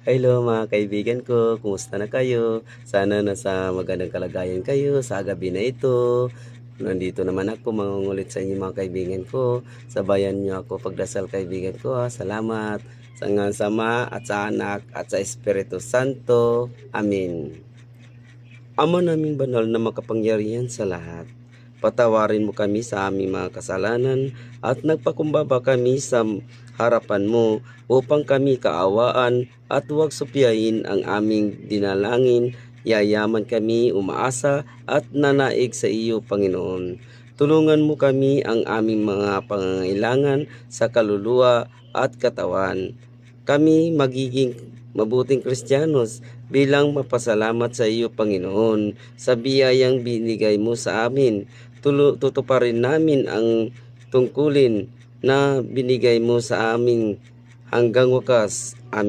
Hello mga kaibigan ko, kumusta na kayo? Sana nasa magandang kalagayan kayo sa gabi na ito. Nandito naman ako mangungulit sa inyo mga kaibigan ko. Sabayan niyo ako pagdasal kaibigan ko. Salamat sa ngalan sa Ama at sa Anak at sa Espiritu Santo. Amen. Ama naming banal na makapangyarihan sa lahat, patawarin mo kami sa aming mga kasalanan at nagpakumbaba kami sa harapan mo upang kami kaawaan at huwag supyain ang aming dinalangin. Yayaman kami umaasa at nanaig sa iyo, Panginoon. Tulungan mo kami ang aming mga pangangailangan sa kaluluwa at katawan. Kami magiging mabuting Kristiyanos bilang mapasalamat sa iyo, Panginoon, sa biyayang binigay mo sa amin. Tutuparin namin ang tungkulin na binigay mo sa amin hanggang wakas. Amen.